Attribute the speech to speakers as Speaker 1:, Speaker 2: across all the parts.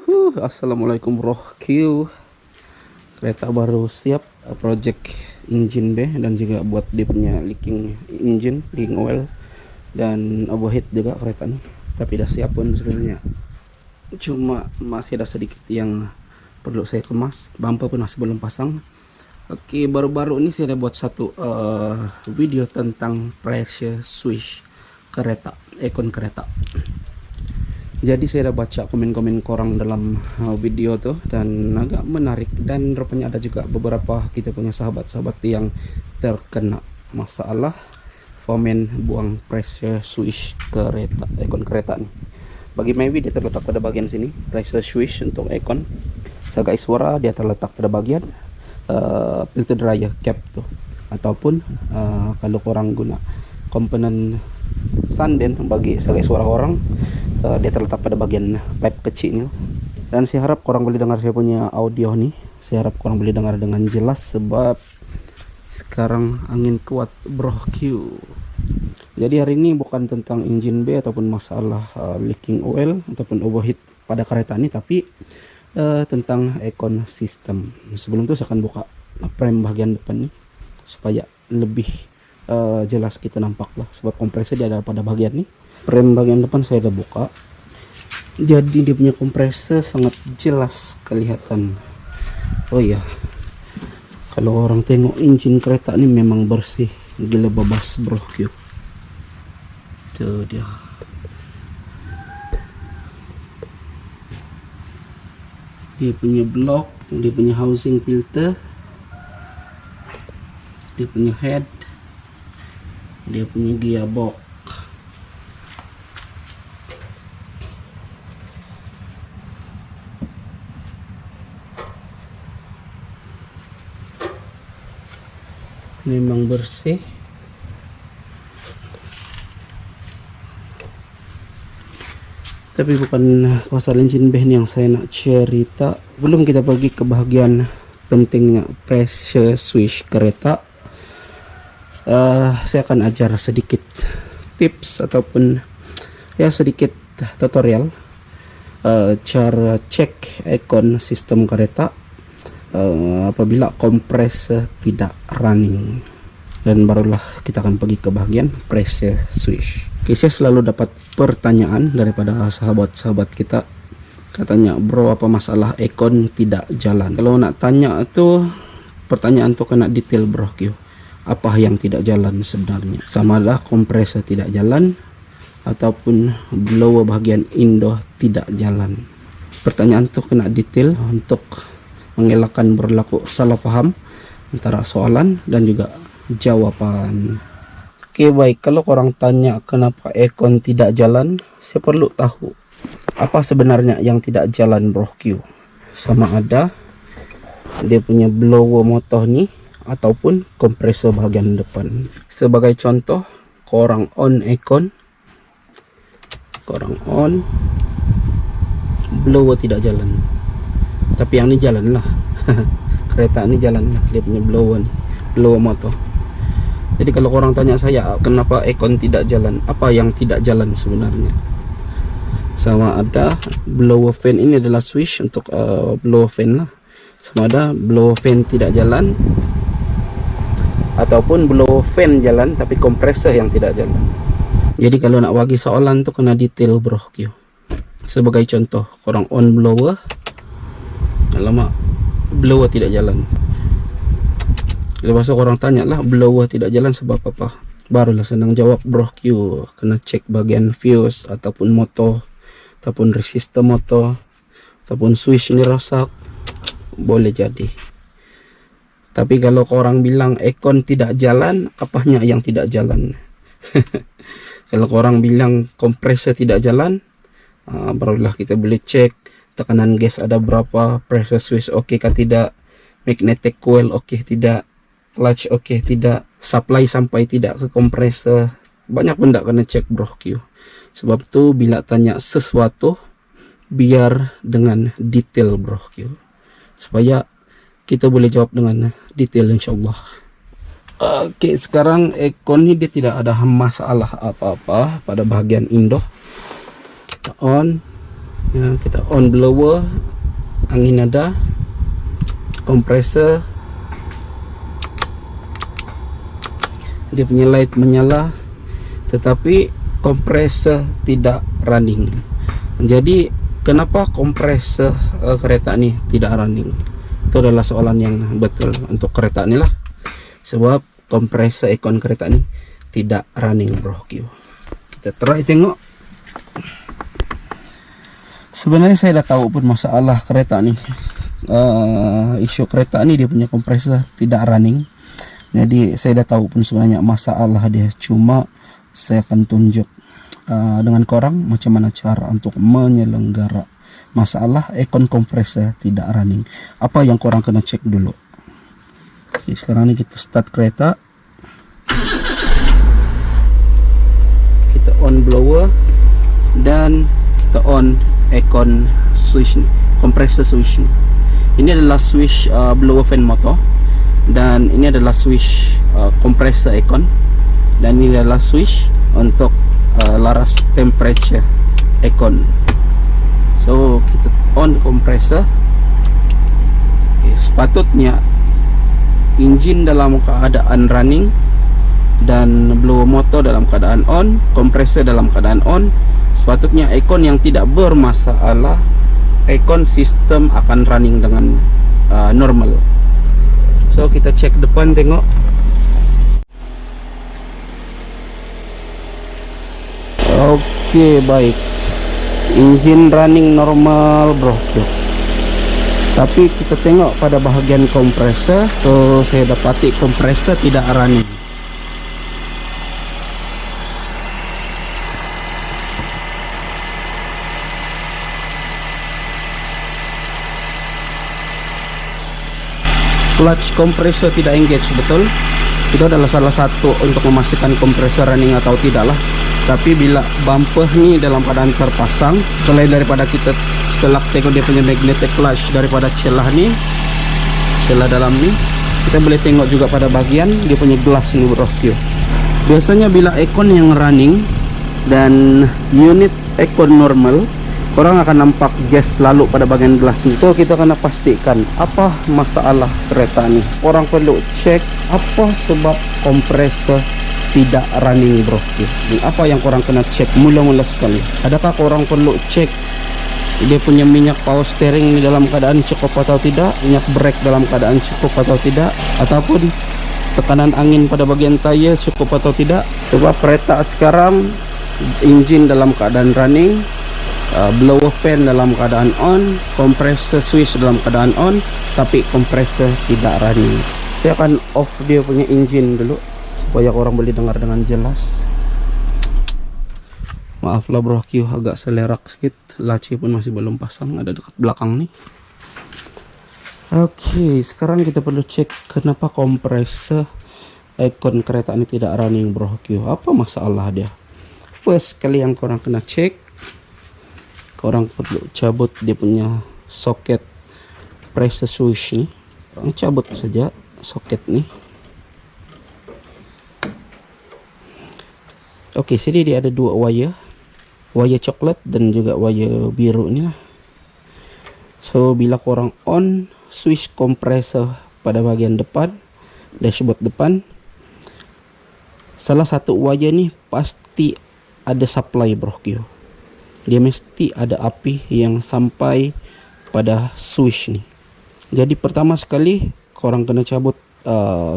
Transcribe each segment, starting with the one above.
Speaker 1: Assalamualaikum bro Q. Kereta baru siap, project engine B dan juga buat dia punya leaking engine, leaking oil dan overheat juga kereta nih. Tapi udah siap pun sebenarnya. Cuma masih ada sedikit yang perlu saya kemas. Bumper pun masih belum pasang. Oke, baru-baru ini saya ada buat satu video tentang pressure switch kereta, aircon kereta. Jadi saya udah baca komen-komen korang dalam video tuh dan agak menarik, dan rupanya ada juga beberapa kita punya sahabat-sahabat yang terkena masalah komen buang pressure switch kereta, aircon kereta nih. Bagi Mavi dia terletak pada bagian sini, pressure switch untuk aircon. Sagai suara dia terletak pada bagian filter dryer cap tuh, ataupun kalau korang guna komponen sanden bagi sagai suara orang, dia terletak pada bagian pipe kecil. Dan saya harap korang boleh dengar saya punya audio nih, saya harap korang boleh dengar dengan jelas sebab sekarang angin kuat bro Q. Jadi hari ini bukan tentang engine B ataupun masalah leaking oil ataupun overheat pada kereta ini, tapi tentang aircon system. Sebelum itu saya akan buka frame bagian depan nih supaya lebih jelas kita nampak lah, sebab kompresor dia ada pada bagian nih. Frame bagian depan saya udah buka, jadi dia punya kompresor sangat jelas kelihatan. Oh iya, kalau orang tengok engine kereta ini memang bersih gila babas bro Q. Tuh dia, dia punya blok, dia punya housing filter, dia punya head, dia punya gearbox. Memang bersih. Tapi bukan pasal engine B yang saya nak cerita. Belum kita pergi ke bahagian pentingnya pressure switch kereta, saya akan ajar sedikit tips ataupun ya sedikit tutorial cara cek aircon sistem kereta apabila kompresor tidak running, dan barulah kita akan pergi ke bagian pressure switch. Oke, saya selalu dapat pertanyaan daripada sahabat-sahabat kita, katanya bro apa masalah aircon tidak jalan. Kalau nak tanya itu pertanyaan tuh kena detail bro Q, apa yang tidak jalan sebenarnya, samalah kompresor tidak jalan ataupun blower bagian indoor tidak jalan. Pertanyaan tuh kena detail untuk mengelakkan berlaku salah paham antara soalan dan juga jawaban. Oke baik, kalau orang tanya kenapa aircon tidak jalan, saya perlu tahu apa sebenarnya yang tidak jalan bro Q. Sama ada dia punya blower motor nih ataupun kompresor bagian depan. Sebagai contoh, korang on aircon, korang on, blower tidak jalan, tapi yang ini jalan lah. Kereta ini jalan lah, dia punya blower motor. Jadi kalau orang tanya saya kenapa aircon tidak jalan, apa yang tidak jalan sebenarnya, sama ada blower fan ini adalah switch untuk blower fan lah, sama ada blower fan tidak jalan ataupun blower fan jalan tapi kompresor yang tidak jalan. Jadi kalau nak bagi soalan tuh kena detail bro Q. Sebagai contoh, orang on blower, alamak blower tidak jalan. Lepas orang tanya lah blower tidak jalan sebab apa, barulah senang jawab bro Q, kena cek bagian fuse ataupun motor ataupun resistor motor ataupun switch ini rosak, boleh jadi. Tapi kalau orang bilang aircon tidak jalan, apanya yang tidak jalan? Kalau orang bilang kompresor tidak jalan, barulah kita boleh cek tekanan gas ada berapa, pressure switch oke kah tidak, magnetic coil oke tidak, clutch oke tidak, supply sampai tidak ke kompresor. Banyak benda kena cek bro Q. Sebab tu bila tanya sesuatu biar dengan detail bro Q, supaya kita boleh jawab dengan detail insyaallah. Oke, sekarang aircon ini dia tidak ada masalah apa-apa pada bagian indoor. Kita on, Ya, kita on blower, angin ada, kompresor, dia punya light menyala, tetapi kompresor tidak running. Jadi kenapa kompresor kereta ini tidak running? Itu adalah soalan yang betul untuk kereta ini lah, sebab kompresor ekon kereta ini tidak running, bro. Kita try tengok. Sebenarnya saya dah tahu pun masalah kereta ni. Isu kereta ni dia punya kompresor tidak running. Jadi saya dah tahu pun sebenarnya masalah dia. Cuma saya akan tunjuk dengan korang macam mana cara untuk menyelenggara masalah ekon kompresor tidak running. Apa yang korang kena cek dulu. Oke, sekarang ni kita start kereta. Kita on blower dan kita on ekon switch ni, kompresor switch ni. Ini adalah switch blower fan motor, dan ini adalah switch kompresor ekon, dan ini adalah switch untuk laras temperature ekon. So kita on kompresor. Sepatutnya engine dalam keadaan running dan blower motor dalam keadaan on, kompresor dalam keadaan on. Sepatutnya ekon yang tidak bermasalah, ekon sistem akan running dengan normal. So kita cek depan, tengok. Oke, baik, engine running normal, bro. Tapi kita tengok pada bahagian kompresor. So saya dapati kompresor tidak running. Clutch kompresor tidak engage, betul. Itu adalah salah satu untuk memastikan kompresor running atau tidak lah. Tapi bila bumper ni dalam keadaan terpasang, selain daripada kita selak tengok dia punya magnetic clutch daripada celah ni, celah dalam ni, kita boleh tengok juga pada bagian dia punya glass ni, bro. Biasanya bila ekon yang running dan unit ekon normal, orang akan nampak gas lalu pada bagian gelas ni. So kita kena pastikan apa masalah kereta ni. Orang perlu cek apa sebab kompresor tidak running, bro. Apa yang korang kena cek mula-mula sekali? Adakah korang perlu cek dia punya minyak power steering ni dalam keadaan cukup atau tidak, minyak brake dalam keadaan cukup atau tidak, ataupun tekanan angin pada bagian tayar cukup atau tidak? Sebab kereta sekarang engine dalam keadaan running, blower fan dalam keadaan on, kompresor switch dalam keadaan on, tapi kompresor tidak running. Saya akan off dia punya engine dulu supaya orang boleh dengar dengan jelas. Maaf lah, bro, agak selerak sedikit. Laci pun masih belum pasang, ada dekat belakang nih. Oke, sekarang kita perlu cek kenapa kompresor ekon kereta ini tidak running, bro. Apa masalah dia? First kali yang korang kena cek, korang perlu cabut dia punya soket pressure switch ni. Korang cabut saja soket ni. Oke, sini dia ada dua wire coklat dan juga wire biru ni lah. So bila korang on switch kompresor pada bagian depan, dashboard depan, salah satu wire ni pasti ada supply, bro. Dia mesti ada api yang sampai pada switch ni. Jadi pertama sekali korang kena cabut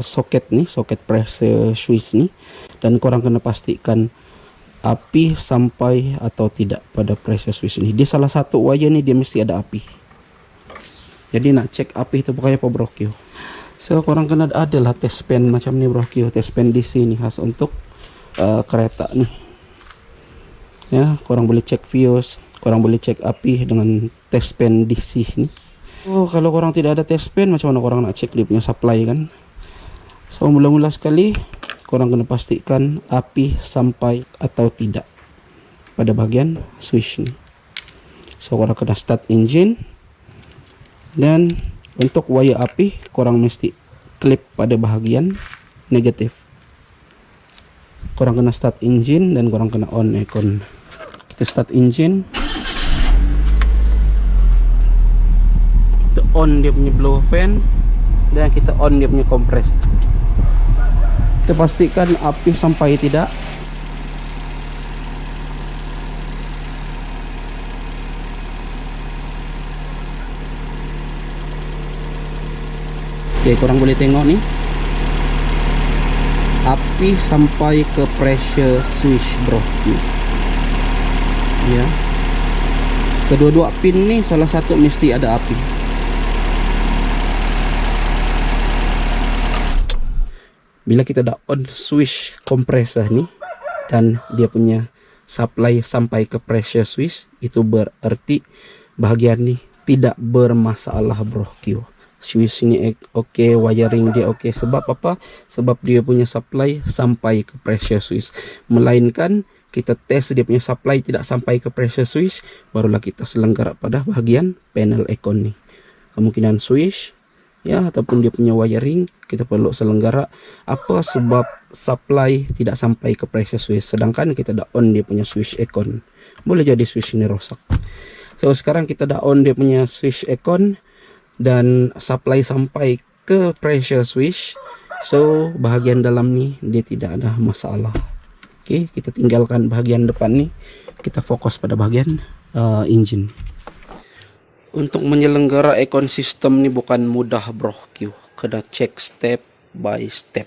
Speaker 1: soket ni, soket pressure switch ni, dan korang kena pastikan api sampai atau tidak pada pressure switch ni. Di salah satu wire ni dia mesti ada api. Jadi nak cek api itu pakai apa, bro? So korang kena ada lah test pen macam ni, bro. Test pen DC ni khas untuk kereta ni. Ya, korang boleh cek fuse, korang boleh cek api dengan test pen DC ni. Oh, kalau korang tidak ada test pen, macam mana korang nak cek dia punya supply, kan? So mula-mula sekali korang kena pastikan api sampai atau tidak pada bagian switch ni. So korang kena start engine, dan untuk wire api korang mesti klip pada bahagian negatif. Korang kena start engine dan korang kena on ekon. Kita start engine. on dia punya blower fan dan kita on dia punya kompres. Kita pastikan api sampai tidak. Oke, korang boleh tengok nih, api sampai ke pressure switch bro. Ya, kedua-dua pin nih salah satu mesti ada api. Bila kita dah on switch kompresor nih dan dia punya supply sampai ke pressure switch, itu berarti bahagian nih tidak bermasalah bro Q. Switch ini oke, wiring dia oke. Sebab apa? Sebab dia punya supply sampai ke pressure switch. Melainkan kita tes dia punya supply tidak sampai ke pressure switch, barulah kita selenggara pada bahagian panel aircon nih. Kemungkinan switch ya ataupun dia punya wiring kita perlu selenggara. Apa sebab supply tidak sampai ke pressure switch sedangkan kita dah on dia punya switch aircon? Boleh jadi switch ini rosak. So sekarang kita dah on dia punya switch aircon dan supply sampai ke pressure switch, so bahagian dalam nih dia tidak ada masalah. Oke, kita tinggalkan bahagian depan nih, kita fokus pada bahagian engine. Untuk menyelenggara aircon system nih bukan mudah bro Q, kena cek step by step.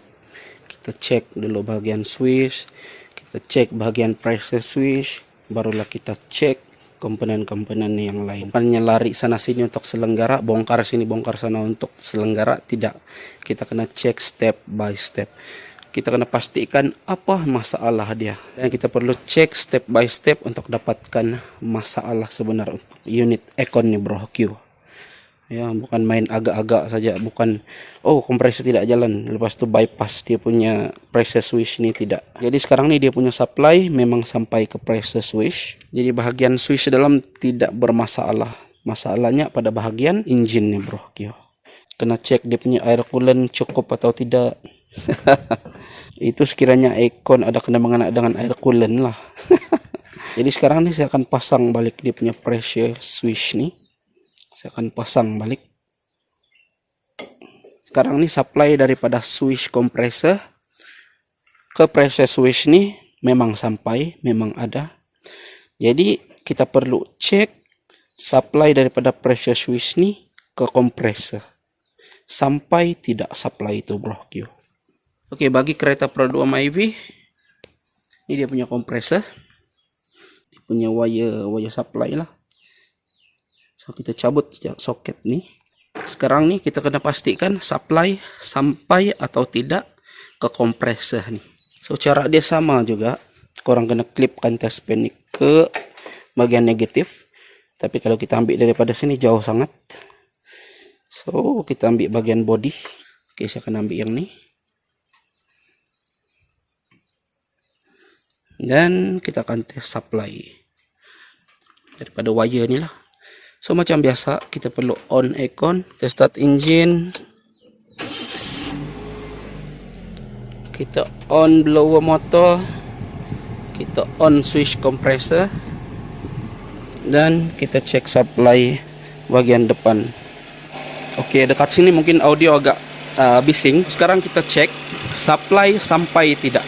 Speaker 1: Kita cek dulu bahagian switch, kita cek bahagian pressure switch, barulah kita cek komponen-komponen yang lain. Bukannya lari sana sini untuk selenggara, bongkar sini bongkar sana untuk selenggara, tidak. Kita kena cek step by step. Kita kena pastikan apa masalah dia, dan kita perlu cek step by step untuk dapatkan masalah sebenar untuk unit aircon nih bro Q. Ya, bukan main agak-agak saja, bukan oh kompresor tidak jalan lepas itu bypass dia punya pressure switch ini, tidak. Jadi sekarang nih dia punya supply memang sampai ke pressure switch, jadi bahagian switch dalam tidak bermasalah. Masalahnya pada bahagian engine nih bro Q. Kena cek dia punya air coolant cukup atau tidak. Itu sekiranya aircon ada kena mengena dengan air coolant lah. Jadi sekarang nih saya akan pasang balik dia punya pressure switch nih. Saya akan pasang balik. Sekarang nih supply daripada switch kompresor ke pressure switch nih memang sampai, memang ada. Jadi kita perlu cek supply daripada pressure switch nih ke kompresor. Sampai tidak supply itu bro Q. Oke, bagi kereta Pro 2 MyV ini dia punya kompresor. Dia punya wire supply lah. So kita cabut soket nih. Sekarang nih kita kena pastikan supply sampai atau tidak ke kompresor nih. So cara dia sama juga. Korang kena klipkan test pen ke bagian negatif. Tapi kalau kita ambil daripada sini jauh sangat. So kita ambil bagian body. Oke, saya akan ambil yang ini. Dan kita akan tes supply daripada wire ni lah. So macam biasa kita perlu on aircon, kita start engine, kita on blower motor, kita on switch kompresor, dan kita cek supply bagian depan. Oke, dekat sini mungkin audio agak bising. Sekarang kita cek supply sampai tidak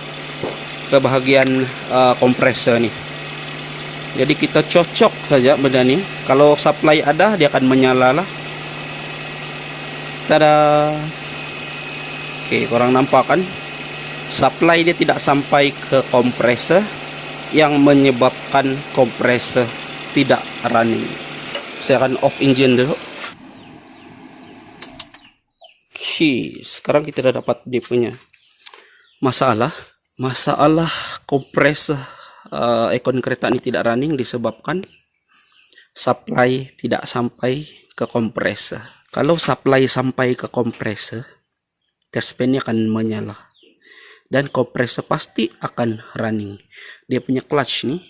Speaker 1: ke bahagian kompresor nih. Jadi kita cocok saja benda nih. Kalau supply ada dia akan menyala lah. Tada. Oke, korang nampak kan? Supply dia tidak sampai ke kompresor yang menyebabkan kompresor tidak running. Saya akan off engine dulu. Oke, sekarang kita sudah dapat dia punya masalah kompresor aircon kereta ini tidak running disebabkan supply tidak sampai ke kompresor. Kalau supply sampai ke kompresor, test pen akan menyala dan kompresor pasti akan running. Dia punya clutch nih.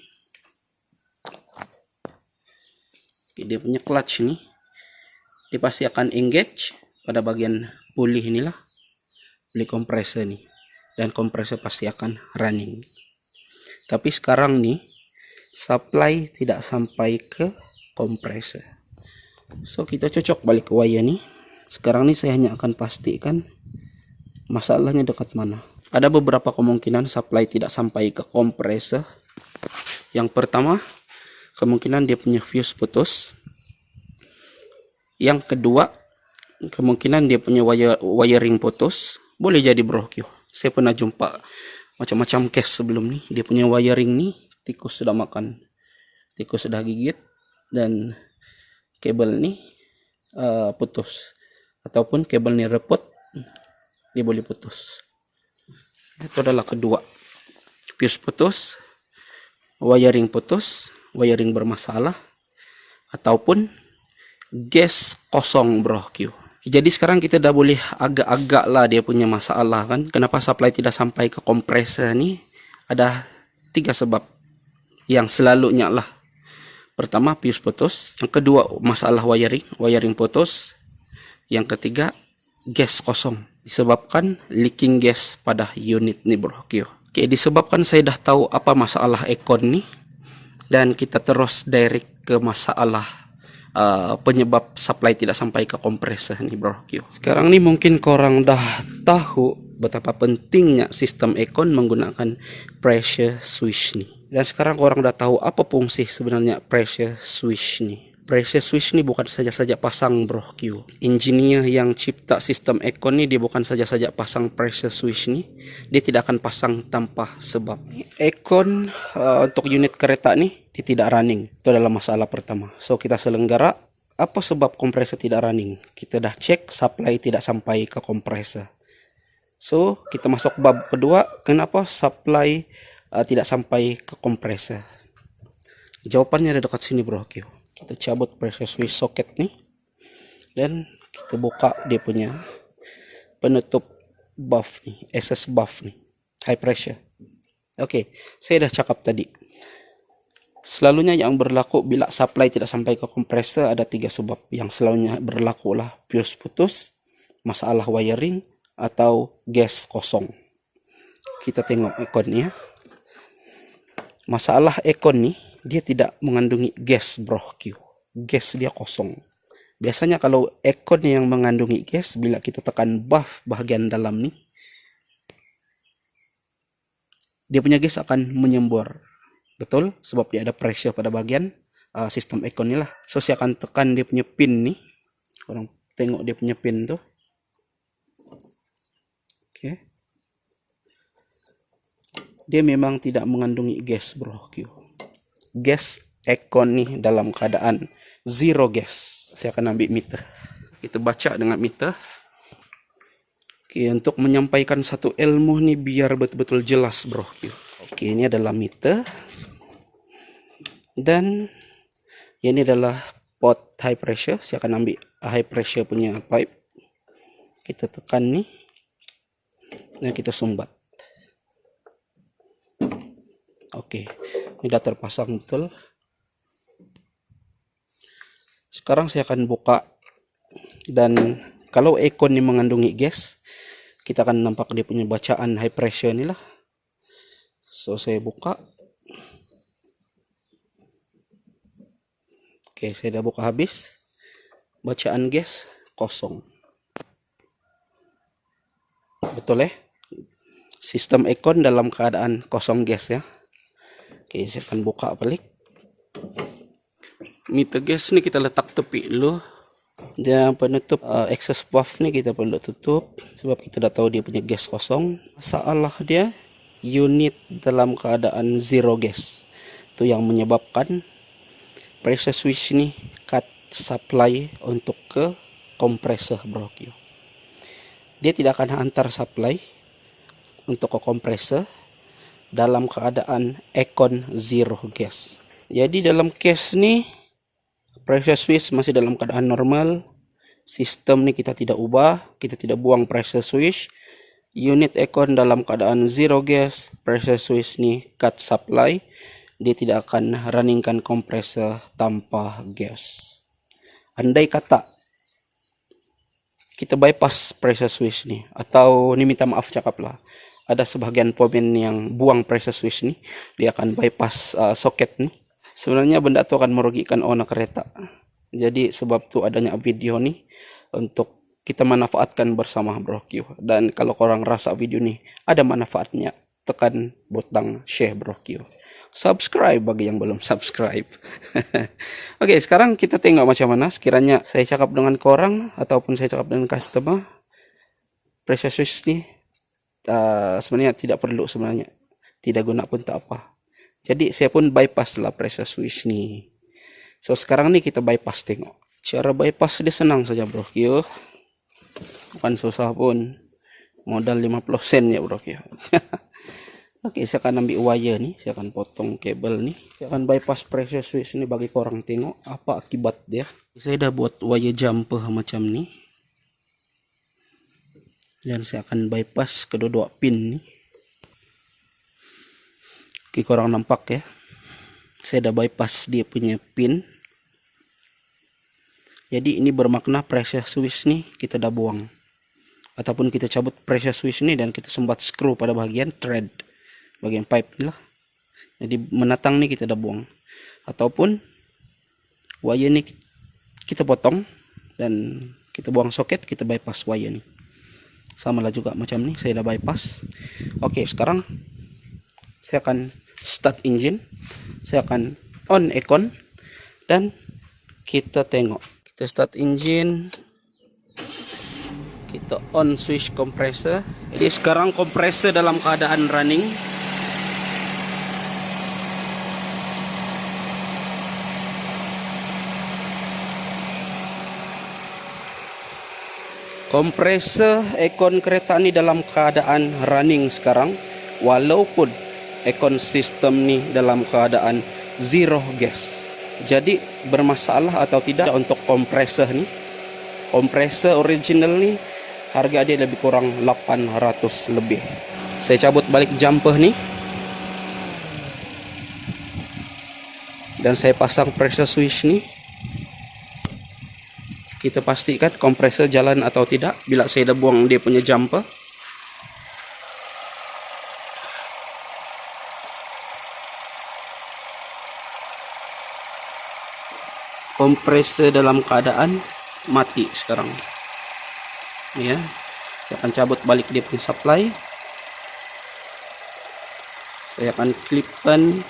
Speaker 1: Dia punya clutch nih. Dia pasti akan engage pada bagian pulih inilah, pulih kompresor nih, dan kompresor pasti akan running. Tapi sekarang nih supply tidak sampai ke kompresor. So kita cocok balik ke wire nih. Sekarang nih saya hanya akan pastikan masalahnya dekat mana. Ada beberapa kemungkinan supply tidak sampai ke kompresor. Yang pertama, kemungkinan dia punya fuse putus. Yang kedua, kemungkinan dia punya wiring putus. Boleh jadi bro Q. Saya pernah jumpa macam-macam case sebelum nih. Dia punya wiring nih, tikus sudah makan, tikus sudah gigit, dan kabel nih putus, ataupun kabel nih repot, dia boleh putus. Itu adalah kedua, fuse putus, wiring putus, wiring bermasalah, ataupun gas kosong bro Q. Jadi sekarang kita udah boleh agak-agak lah dia punya masalah kan. Kenapa supply tidak sampai ke kompresor nih? Ada 3 sebab yang selalunya lah. Pertama, fuse putus. Yang kedua, masalah wiring putus. Yang ketiga, gas kosong, disebabkan leaking gas pada unit nih bro Q. Oke, disebabkan saya dah tahu apa masalah ekon nih, dan kita terus direct ke masalah penyebab supply tidak sampai ke kompresor nih bro Q. Sekarang nih mungkin korang dah tahu betapa pentingnya sistem ekon menggunakan pressure switch nih. Dan sekarang korang udah tahu apa fungsi sebenarnya pressure switch nih. Pressure switch nih bukan saja pasang bro Q. Engineer yang cipta sistem ekon nih, dia bukan saja pasang pressure switch nih. Dia tidak akan pasang tanpa sebab. Ekon untuk unit kereta nih, dia tidak running. Itu adalah masalah pertama. So kita selenggara, apa sebab kompresor tidak running? Kita dah cek supply tidak sampai ke kompresor. So kita masuk bab kedua, kenapa supply tidak sampai ke kompresor? Jawabannya ada dekat sini bro Q. Kita cabut pressure switch socket nih, dan kita buka dia punya penutup buff nih, access buff nih, high pressure. Oke, saya dah cakap tadi, selalunya yang berlaku bila supply tidak sampai ke kompresor ada 3 sebab. Yang selalunya berlaku lah fuse putus, masalah wiring, atau gas kosong. Kita tengok ekon ya. Masalah ekon nih, dia tidak mengandungi gas bro Q. Gas dia kosong. Biasanya kalau ekon yang mengandungi gas, bila kita tekan buff bagian dalam nih, dia punya gas akan menyembur. Betul, sebab dia ada pressure pada bagian sistem ekon ini lah. So saya akan tekan dia punya pin nih. Orang tengok dia punya pin tuh. Oke. Dia memang tidak mengandungi gas bro Q. Gas ekon nih dalam keadaan zero gas. Saya akan ambil meter. Kita baca dengan meter. Oke, untuk menyampaikan satu ilmu nih biar betul-betul jelas bro Q. Oke, ini adalah meter. Dan ini adalah pot high pressure. Saya akan ambil high pressure punya pipe. Kita tekan nih. Dan kita sumbat. Oke, ini sudah terpasang betul. Sekarang saya akan buka, dan kalau ekon ini mengandungi gas, kita akan nampak dia punya bacaan high pressure inilah. So saya buka. Oke, saya sudah buka habis. Bacaan gas kosong. Betul ya? Sistem ekon dalam keadaan kosong gas ya. Oke, saya akan buka balik. Meter gas nih kita letak tepi dulu. Dan penutup access valve nih kita perlu tutup, sebab kita udah tahu dia punya gas kosong. Masalah dia unit dalam keadaan zero gas. Itu yang menyebabkan pressure switch nih cut supply untuk ke kompresor bro Q. Dia tidak akan hantar supply untuk ke kompresor dalam keadaan ekon zero gas. Jadi dalam case nih, pressure switch masih dalam keadaan normal. Sistem nih kita tidak ubah, kita tidak buang pressure switch. Unit ekon dalam keadaan zero gas, pressure switch nih cut supply. Dia tidak akan runningkan kompresor tanpa gas. Andai kata kita bypass pressure switch nih, atau ini minta maaf cakaplah, ada sebagian pemain yang buang pressure switch nih, dia akan bypass soket nih. Sebenarnya benda itu akan merugikan owner kereta. Jadi sebab tu adanya video nih untuk kita manfaatkan bersama Bro Q. Dan kalau korang rasa video nih ada manfaatnya, tekan butang share Bro Q. Subscribe bagi yang belum subscribe. Oke, sekarang kita tengok macam mana sekiranya saya cakap dengan korang ataupun saya cakap dengan customer. Pressure switch nih sebenarnya tidak perlu sebenarnya. Tidak guna pun tak apa. Jadi saya pun bypass lah pressure switch nih. So sekarang nih kita bypass, tengok. Cara bypass dia senang saja Bro Q. Bukan susah pun. Modal 50 sen ya Bro Q. Oke, saya akan ambil wire nih, saya akan potong kabel nih. Saya akan bypass pressure switch ini bagi korang tengok apa akibat dia. Saya dah buat wire jumper macam nih. Dan saya akan bypass kedua-dua pin nih. Oke, korang nampak ya. Saya dah bypass dia punya pin. Jadi ini bermakna pressure switch nih kita dah buang. Ataupun kita cabut pressure switch ini dan kita sembat screw pada bagian thread. Bagian pipe ni lah. Jadi menatang nih kita dah buang. Ataupun wire ni kita potong dan kita buang soket, kita bypass wire ni. Sama lah juga macam ni, saya dah bypass. Oke, sekarang saya akan start engine. Saya akan on aircon dan kita tengok. Kita start engine. Kita on switch compressor. Jadi sekarang compressor dalam keadaan running. Kompresor aircon kereta ni dalam keadaan running sekarang, walaupun aircon sistem ni dalam keadaan zero gas. Jadi bermasalah atau tidak untuk kompresor ni? Kompresor original ni harga dia lebih kurang 800 lebih. Saya cabut balik jumper ni dan saya pasang pressure switch ni. Kita pastikan kompresor jalan atau tidak bila saya dah buang dia punya jumper. Kompresor dalam keadaan mati sekarang. Ya, saya akan cabut balik dia punya supply. Saya akan klipkan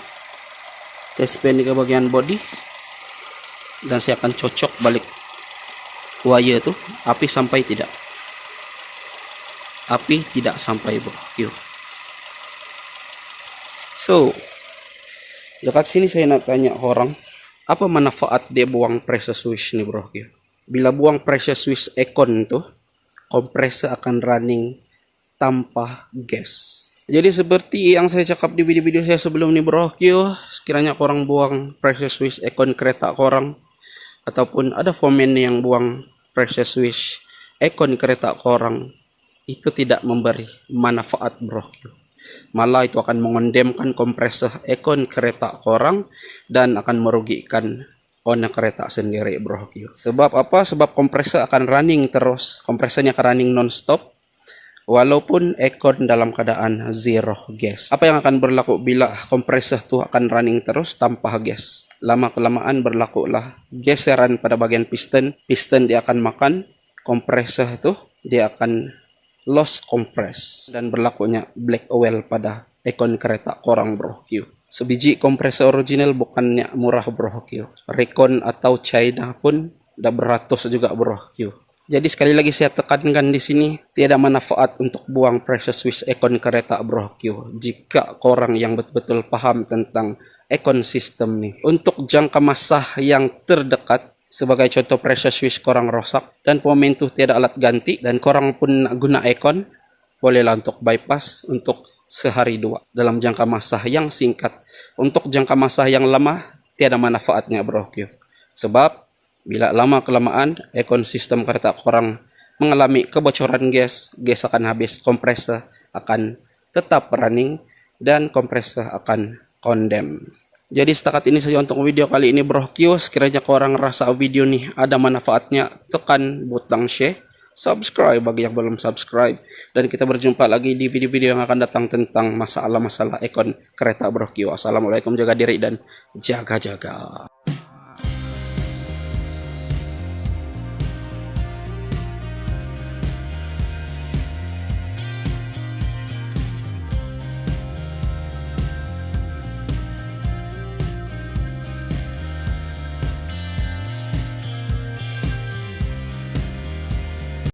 Speaker 1: test pen ke bagian body dan saya akan cocok balik wire tu. Api sampai tidak? Api tidak sampai Bro Q. So dekat sini saya nak tanya orang, apa manfaat dia buang pressure switch ni Bro Q? Bila buang pressure switch aircon tu, kompresor akan running tanpa gas. Jadi seperti yang saya cakap di video-video saya sebelum ni Bro Q, sekiranya korang buang pressure switch aircon kereta korang, ataupun ada foreman yang buang pressure switch aircon kereta korang, itu tidak memberi manfaat Bro Q. Malah itu akan mengondemkan kompresor aircon kereta korang dan akan merugikan owner kereta sendiri Bro Q. Sebab apa? Sebab kompresor akan running terus, kompresornya akan running non-stop walaupun aircon dalam keadaan zero gas. Apa yang akan berlaku bila kompresor tu akan running terus tanpa gas? Lama kelamaan berlakulah geseran pada bagian piston. Piston dia akan makan kompresor tu, dia akan lost compress dan berlakunya black oil pada aircon kereta korang Bro Q. Sebiji kompresor original bukannya murah Bro Q. Recon atau China pun dah beratus juga Bro Q. Jadi sekali lagi saya tekankan di sini, tiada manfaat untuk buang pressure switch aircon kereta Bro Q jika korang yang betul-betul paham tentang aircon system ni. Untuk jangka masa yang terdekat, sebagai contoh pressure switch korang rosak dan pemain tu tiada alat ganti dan korang pun nak guna aircon, bolehlah untuk bypass untuk sehari dua dalam jangka masa yang singkat. Untuk jangka masa yang lama tiada manfaatnya Bro Q. Sebab bila lama kelamaan aircon sistem kereta korang mengalami kebocoran gas, gas akan habis, kompresor akan tetap running dan kompresor akan kondem. Jadi setakat ini saja untuk video kali ini Bro Q. Sekiranya korang rasa video nih ada manfaatnya, tekan butang share, subscribe bagi yang belum subscribe, dan kita berjumpa lagi di video-video yang akan datang tentang masalah-masalah aircon kereta Bro Q. Assalamualaikum, jaga diri dan jaga-jaga.